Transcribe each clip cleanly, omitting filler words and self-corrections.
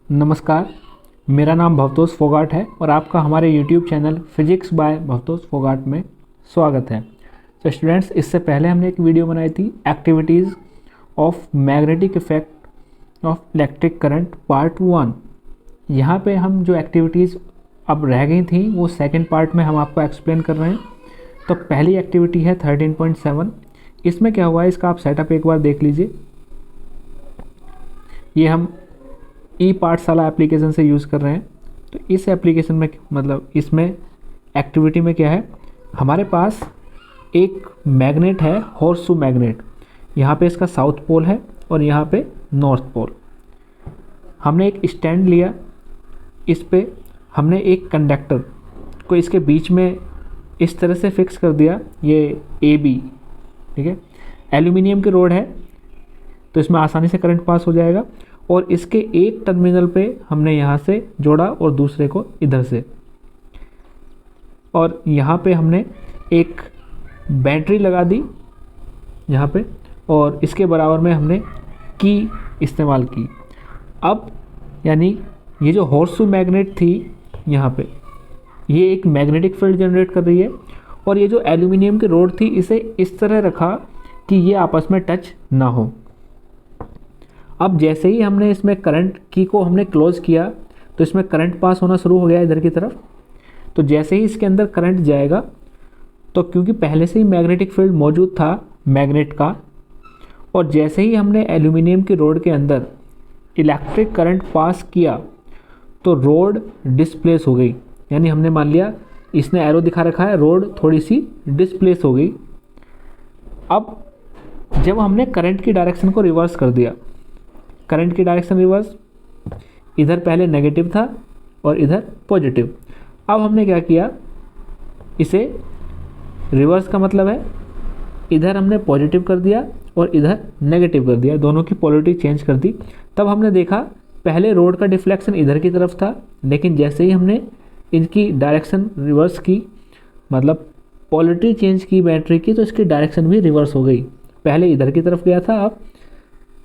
नमस्कार, मेरा नाम भवतोष फोगाट है और आपका हमारे YouTube channel physics by Bhavtosh Phogat में स्वागत है। तो स्टूडेंट्स, इससे पहले हमने एक वीडियो बनाई थी activities of magnetic effect of electric current part 1। यहाँ पे हम जो एक्टिविटीज़ अब रह गई थी वो सेकंड पार्ट में हम आपको एक्सप्लेन कर रहे हैं। तो पहली एक्टिविटी है 13.7। इसमें क्या हुआ है इसका आप सेटअप एक बार देख लीजिए। ये हम ई पाठशाला एप्लीकेशन से यूज़ कर रहे हैं। तो इस एप्लीकेशन में मतलब इसमें एक्टिविटी में क्या है, हमारे पास एक मैग्नेट है, हॉर्सशू मैग्नेट। यहाँ पे इसका साउथ पोल है और यहाँ पे नॉर्थ पोल। हमने एक स्टैंड लिया, इस पे हमने एक कंडक्टर को इसके बीच में इस तरह से फिक्स कर दिया, ये AB, ठीक है। एल्यूमिनियम की रोड है तो इसमें आसानी से करंट पास हो जाएगा। और इसके एक टर्मिनल पे हमने यहाँ से जोड़ा और दूसरे को इधर से, और यहाँ पे हमने एक बैटरी लगा दी यहाँ पे, और इसके बराबर में हमने की इस्तेमाल की। अब यानी ये जो हॉर्सशू मैग्नेट थी यहाँ पे, ये एक मैग्नेटिक फील्ड जनरेट कर रही है, और ये जो एल्यूमिनियम की रोड थी इसे इस तरह रखा कि ये आपस में टच ना हो। अब जैसे ही हमने इसमें करंट की को हमने क्लोज किया तो इसमें करंट पास होना शुरू हो गया इधर की तरफ। तो जैसे ही इसके अंदर करंट जाएगा, तो क्योंकि पहले से ही मैग्नेटिक फील्ड मौजूद था मैग्नेट का, और जैसे ही हमने एल्यूमिनियम की रोड के अंदर इलेक्ट्रिक करंट पास किया तो रोड डिस्प्लेस हो गई। यानी हमने मान लिया, इसने एरो दिखा रखा है, रोड थोड़ी सी डिस्प्लेस हो गई। अब जब हमने करंट की डायरेक्शन को रिवर्स कर दिया, करंट की डायरेक्शन रिवर्स, इधर पहले नेगेटिव था और इधर पॉजिटिव। अब हमने क्या किया, इसे रिवर्स का मतलब है इधर हमने पॉजिटिव कर दिया और इधर नेगेटिव कर दिया, दोनों की पोलरिटी चेंज कर दी। तब हमने देखा पहले रोड का डिफ्लेक्शन इधर की तरफ था, लेकिन जैसे ही हमने इनकी डायरेक्शन रिवर्स की, मतलब पोलरिटी चेंज की बैटरी की, तो इसकी डायरेक्शन भी रिवर्स हो गई। पहले इधर की तरफ गया था, अब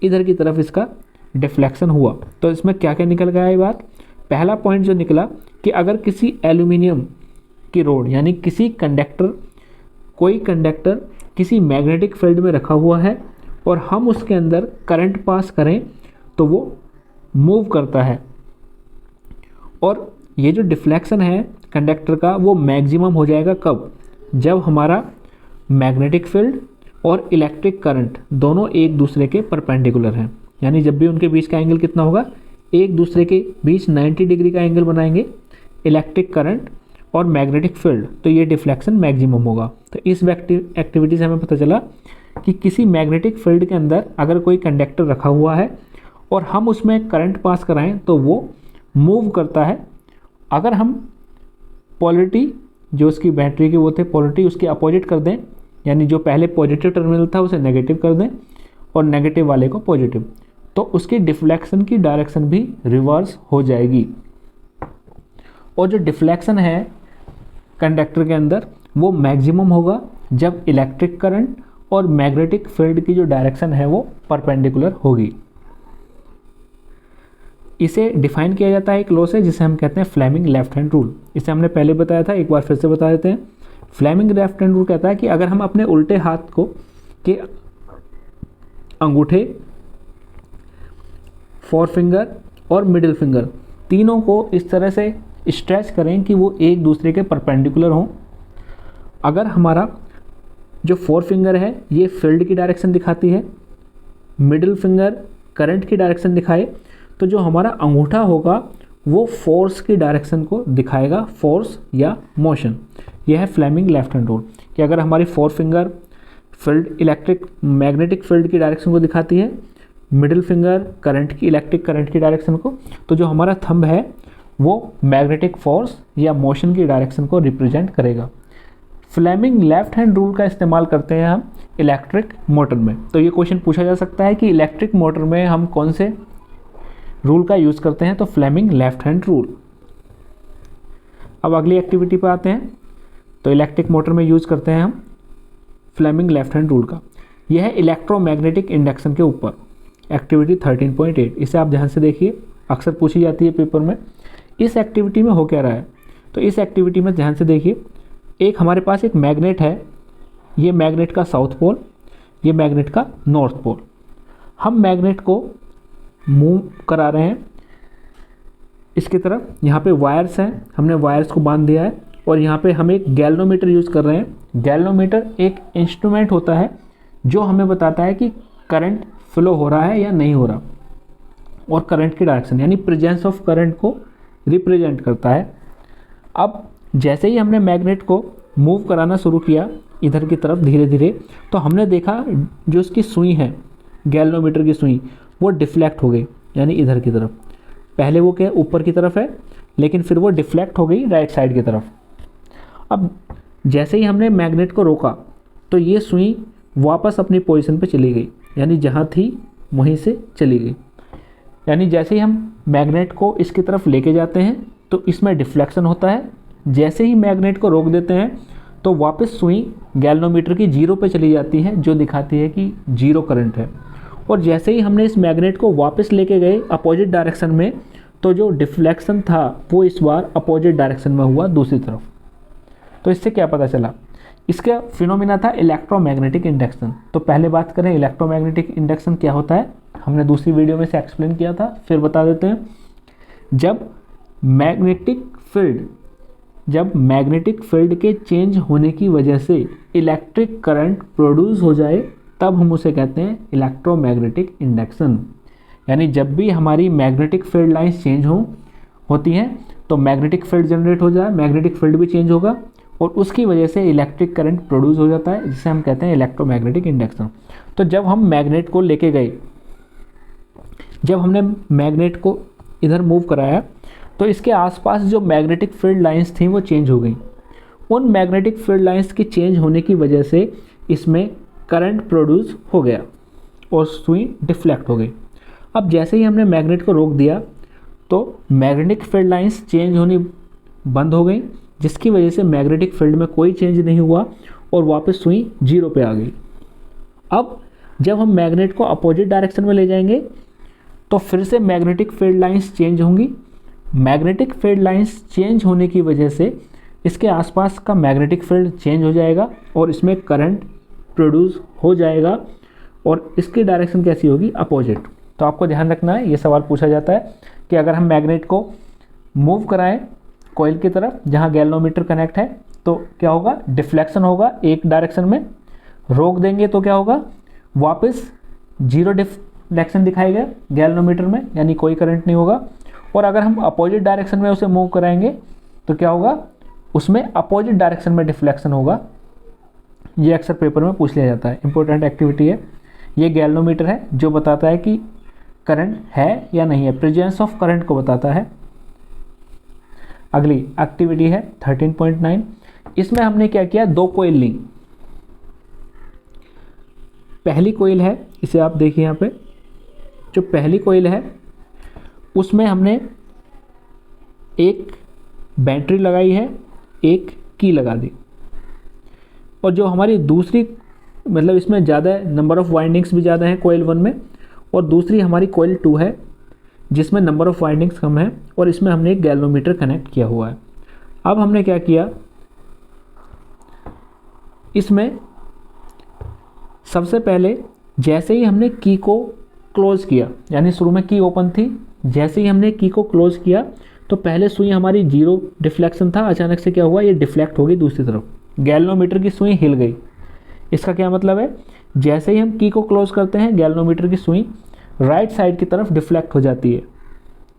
इधर की तरफ इसका डिफ्लेक्शन हुआ। तो इसमें क्या क्या निकल गया ये बात। पहला पॉइंट जो निकला कि अगर किसी एल्यूमिनियम की रोड यानी किसी कंडक्टर, कोई कंडक्टर किसी मैग्नेटिक फील्ड में रखा हुआ है और हम उसके अंदर करंट पास करें तो वो मूव करता है, और ये जो डिफ्लेक्शन है कंडक्टर का वो मैक्सिमम हो जाएगा कब, जब हमारा मैग्नेटिक फील्ड और इलेक्ट्रिक करंट दोनों एक दूसरे के परपेंडिकुलर हैं। यानी जब भी उनके बीच का एंगल कितना होगा, एक दूसरे के बीच 90 डिग्री का एंगल बनाएंगे इलेक्ट्रिक करंट और मैग्नेटिक फील्ड, तो ये डिफ्लेक्शन मैक्सिमम होगा। तो इस एक्टिविटी से हमें पता चला कि किसी मैग्नेटिक फील्ड के अंदर अगर कोई कंडक्टर रखा हुआ है और हम उसमें करंट पास कराएं तो वो मूव करता है। अगर हम पोलरिटी जो उसकी बैटरी की वो थे, पोलरिटी उसकी अपोजिट कर दें, यानी जो पहले पॉजिटिव टर्मिनल था उसे नेगेटिव कर दें और नेगेटिव वाले को पॉजिटिव, तो उसकी डिफ्लेक्शन की डायरेक्शन भी रिवर्स हो जाएगी। और जो डिफ्लेक्शन है कंडक्टर के अंदर वो मैक्सिमम होगा जब इलेक्ट्रिक करंट और मैग्नेटिक फील्ड की जो डायरेक्शन है वो परपेंडिकुलर होगी। इसे डिफाइन किया जाता है एक लॉ से जिसे हम कहते हैं फ्लेमिंग लेफ्ट हैंड रूल। इसे हमने पहले बताया था, एक बार फिर से बता देते हैं। फ्लेमिंग लेफ्ट हैंड रूल कहता है कि अगर हम अपने उल्टे हाथ को के अंगूठे, फोर फिंगर और मिडिल फिंगर तीनों को इस तरह से स्ट्रेच करें कि वो एक दूसरे के परपेंडिकुलर हों। अगर हमारा जो फोर फिंगर है ये फील्ड की डायरेक्शन दिखाती है, मिडिल फिंगर करंट की डायरेक्शन दिखाए, तो जो हमारा अंगूठा होगा वो फोर्स की डायरेक्शन को दिखाएगा, फोर्स या मोशन। यह है फ्लेमिंग लेफ्ट हैंड रूल कि अगर हमारी four finger field electric magnetic field की डायरेक्शन को दिखाती है, मिडिल फिंगर करंट की इलेक्ट्रिक करंट की डायरेक्शन को, तो जो हमारा थंब है वो मैग्नेटिक फोर्स या मोशन की डायरेक्शन को रिप्रेजेंट करेगा। फ्लेमिंग लेफ्ट हैंड रूल का इस्तेमाल करते हैं हम इलेक्ट्रिक मोटर में। तो ये क्वेश्चन पूछा जा सकता है कि इलेक्ट्रिक मोटर में हम कौन से रूल का यूज़ करते हैं, तो फ्लेमिंग लेफ्ट हैंड रूल। अब अगली एक्टिविटी पर आते हैं। तो इलेक्ट्रिक मोटर में यूज़ करते हैं हम फ्लेमिंग लेफ्ट हैंड रूल का। यह है इलेक्ट्रोमैग्नेटिक इंडक्शन के ऊपर एक्टिविटी 13.8। इसे आप ध्यान से देखिए। अक्सर पूछी जाती है पेपर में। इस एक्टिविटी में हो क्या रहा है, तो इस एक्टिविटी में ध्यान से देखिए, एक हमारे पास एक मैग्नेट है, ये मैग्नेट का साउथ पोल, ये मैग्नेट का नॉर्थ पोल। हम मैग्नेट को मूव करा रहे हैं इसकी तरफ, यहाँ पे वायर्स हैं, हमने वायर्स को बांध दिया है और यहाँ पे हम एक गैल्वेनोमीटर यूज़ कर रहे हैं। गैल्वेनोमीटर एक इंस्ट्रूमेंट होता है जो हमें बताता है कि करंट फ्लो हो रहा है या नहीं हो रहा, और करंट की डायरेक्शन यानी प्रेजेंस ऑफ करंट को रिप्रेजेंट करता है। अब जैसे ही हमने मैग्नेट को मूव कराना शुरू किया इधर की तरफ धीरे धीरे, तो हमने देखा जो इसकी सुई है, गैल्वेनोमीटर की सुई, वो डिफ्लेक्ट हो गई, यानी इधर की तरफ। पहले वो क्या ऊपर की तरफ है, लेकिन फिर वो डिफ्लेक्ट हो गई राइट साइड की तरफ। अब जैसे ही हमने मैग्नेट को रोका तो ये सुई वापस अपनी पोजीशन पे चली गई, यानी जहाँ थी वहीं से चली गई। यानी जैसे ही हम मैग्नेट को इसकी तरफ लेके जाते हैं तो इसमें डिफ्लेक्शन होता है, जैसे ही मैग्नेट को रोक देते हैं तो वापस सुई गैल्वेनोमीटर की जीरो पे चली जाती है, जो दिखाती है कि जीरो करंट है। और जैसे ही हमने इस मैग्नेट को वापस लेके गए अपोजिट डायरेक्शन में, तो जो डिफ्लेक्शन था वो इस बार अपोजिट डायरेक्शन में हुआ दूसरी तरफ। तो इससे क्या पता चला, इसका फिनोमिना था इलेक्ट्रोमैग्नेटिक इंडक्शन। तो पहले बात करें इलेक्ट्रोमैग्नेटिक इंडक्शन क्या होता है, हमने दूसरी वीडियो में से एक्सप्लेन किया था, फिर बता देते हैं। जब मैग्नेटिक फील्ड के चेंज होने की वजह से इलेक्ट्रिक करंट प्रोड्यूस हो जाए, तब हम उसे कहते हैं इलेक्ट्रोमैग्नेटिक इंडक्शन। यानी जब भी हमारी मैग्नेटिक फील्ड लाइंस चेंज होती हैं तो मैग्नेटिक फील्ड जनरेट हो जाए, मैग्नेटिक फील्ड भी चेंज होगा और उसकी वजह से इलेक्ट्रिक करंट प्रोड्यूस हो जाता है, जिसे हम कहते हैं इलेक्ट्रोमैग्नेटिक इंडक्शन। तो जब हम मैग्नेट को लेके गए, जब हमने मैग्नेट को इधर मूव कराया तो इसके आसपास जो मैग्नेटिक फील्ड लाइंस थी वो चेंज हो गई। उन मैग्नेटिक फील्ड लाइंस के चेंज होने की वजह से इसमें करंट प्रोड्यूस हो गया और सुई डिफ्लेक्ट हो गई। अब जैसे ही हमने मैग्नेट को रोक दिया तो मैग्नेटिक फील्ड लाइंस चेंज होनी बंद हो गई, जिसकी वजह से मैग्नेटिक फील्ड में कोई चेंज नहीं हुआ और वापस सुई जीरो पे आ गई। अब जब हम मैग्नेट को अपोजिट डायरेक्शन में ले जाएंगे तो फिर से मैग्नेटिक फील्ड लाइंस चेंज होंगी। मैग्नेटिक फील्ड लाइंस चेंज होने की वजह से इसके आसपास का मैग्नेटिक फील्ड चेंज हो जाएगा और इसमें करंट प्रोड्यूस हो जाएगा और इसकी डायरेक्शन कैसी होगी, अपोजिट। तो आपको ध्यान रखना है, ये सवाल पूछा जाता है कि अगर हम मैग्नेट को मूव कराएं कॉइल की तरफ जहां गैल्वेनोमीटर कनेक्ट है तो क्या होगा, डिफ्लेक्शन होगा एक डायरेक्शन में। रोक देंगे तो क्या होगा, वापस जीरो डिफ्लेक्शन दिखाएगा गैल्वेनोमीटर में, यानी कोई करंट नहीं होगा। और अगर हम अपोजिट डायरेक्शन में उसे मूव कराएंगे तो क्या होगा, उसमें अपोजिट डायरेक्शन में डिफ्लेक्शन होगा। ये अक्सर पेपर में पूछ लिया जाता है, इंपॉर्टेंट एक्टिविटी है। ये गैल्वेनोमीटर है जो बताता है कि करंट है या नहीं है, प्रेजेंस ऑफ करंट को बताता है। अगली एक्टिविटी है 13.9। इसमें हमने क्या किया, दो कोयल ली। पहली कोयल है, इसे आप देखिए यहाँ पे, जो पहली कोयल है उसमें हमने एक बैटरी लगाई है, एक की लगा दी। और जो हमारी दूसरी, मतलब इसमें ज़्यादा नंबर ऑफ वाइंडिंग्स भी ज़्यादा हैं कोयल 1 में, और दूसरी हमारी कोयल 2 है जिसमें नंबर ऑफ वाइंडिंग्स कम है और इसमें हमने एक गैल्वेनोमीटर कनेक्ट किया हुआ है। अब हमने क्या किया, इसमें सबसे पहले जैसे ही हमने की को क्लोज़ किया, यानी शुरू में की ओपन थी, जैसे ही हमने की को क्लोज़ किया तो पहले सुई हमारी जीरो डिफ्लेक्शन था, अचानक से क्या हुआ, ये डिफ्लेक्ट हो गई दूसरी तरफ, गैल्वेनोमीटर की सुई हिल गई। इसका क्या मतलब है, जैसे ही हम की को क्लोज करते हैं गैल्वेनोमीटर की सुई राइट साइड की तरफ डिफ्लेक्ट हो जाती है।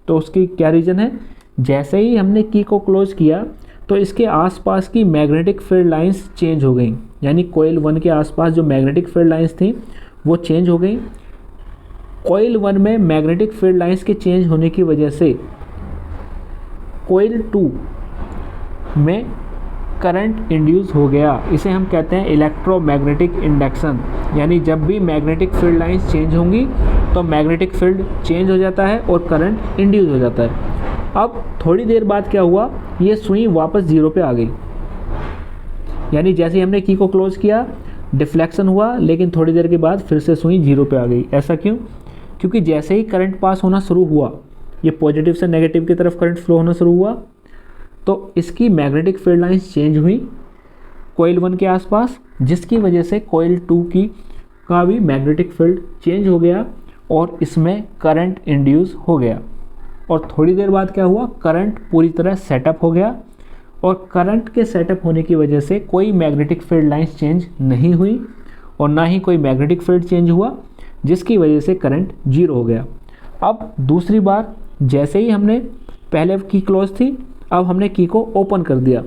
तो उसकी क्या रीज़न है, जैसे ही हमने की को क्लोज किया तो इसके आसपास की मैग्नेटिक फील्ड लाइंस चेंज हो गई, यानी कोयल 1 के आसपास जो मैग्नेटिक फील्ड लाइंस थी वो चेंज हो गई। कोयल 1 में मैग्नेटिक फील्ड लाइंस के चेंज होने की वजह से कोयल 2 में करंट इंड्यूस हो गया। इसे हम कहते हैं इलेक्ट्रोमैग्नेटिक इंडक्शन। यानी जब भी मैग्नेटिक फील्ड लाइंस चेंज होंगी तो मैग्नेटिक फील्ड चेंज हो जाता है और करंट इंड्यूस हो जाता है। अब थोड़ी देर बाद क्या हुआ, ये सुई वापस जीरो पे आ गई, यानी जैसे ही हमने की को क्लोज किया डिफ्लेक्शन हुआ, लेकिन थोड़ी देर के बाद फिर से सुई जीरो पे आ गई। ऐसा क्यों, क्योंकि जैसे ही करंट पास होना शुरू हुआ ये पॉजिटिव से नेगेटिव की तरफ करंट फ्लो होना शुरू हुआ, तो इसकी मैग्नेटिक फील्ड लाइंस चेंज हुई कॉइल 1 के आसपास, जिसकी वजह से कॉइल 2 की का भी मैग्नेटिक फील्ड चेंज हो गया और इसमें करंट इंड्यूस हो गया। और थोड़ी देर बाद क्या हुआ, करंट पूरी तरह सेटअप हो गया और करंट के सेटअप होने की वजह से कोई मैग्नेटिक फील्ड लाइंस चेंज नहीं हुई और ना ही कोई मैग्नेटिक फील्ड चेंज हुआ, जिसकी वजह से करंट जीरो हो गया। अब दूसरी बार जैसे ही हमने, पहले की क्लोज थी, अब हमने की को ओपन कर दिया,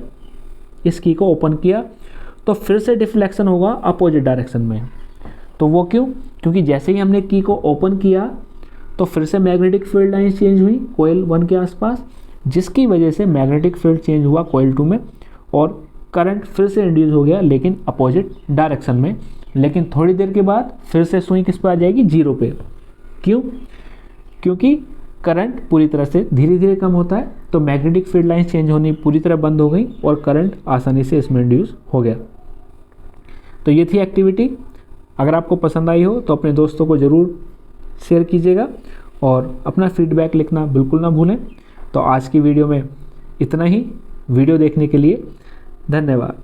इस की को ओपन किया तो फिर से डिफ्लेक्शन होगा अपोजिट डायरेक्शन में। तो वो क्यों? क्योंकि जैसे ही हमने की को ओपन किया तो फिर से मैग्नेटिक फील्ड लाइन चेंज हुई कॉइल 1 के आसपास, जिसकी वजह से मैग्नेटिक फील्ड चेंज हुआ कॉइल 2 में और करंट फिर से इंड्यूस हो गया, लेकिन अपोजिट डायरेक्शन में। लेकिन थोड़ी देर के बाद फिर से सुई किस पे आ जाएगी, जीरो पे। क्यों? क्योंकि करंट पूरी तरह से धीरे धीरे कम होता है, तो मैग्नेटिक फील्ड लाइन चेंज होनी पूरी तरह बंद हो गई और करंट आसानी से इसमें इंड्यूस हो गया। तो ये थी एक्टिविटी। अगर आपको पसंद आई हो तो अपने दोस्तों को ज़रूर शेयर कीजिएगा और अपना फीडबैक लिखना बिल्कुल ना भूलें। तो आज की वीडियो में इतना ही। वीडियो देखने के लिए धन्यवाद।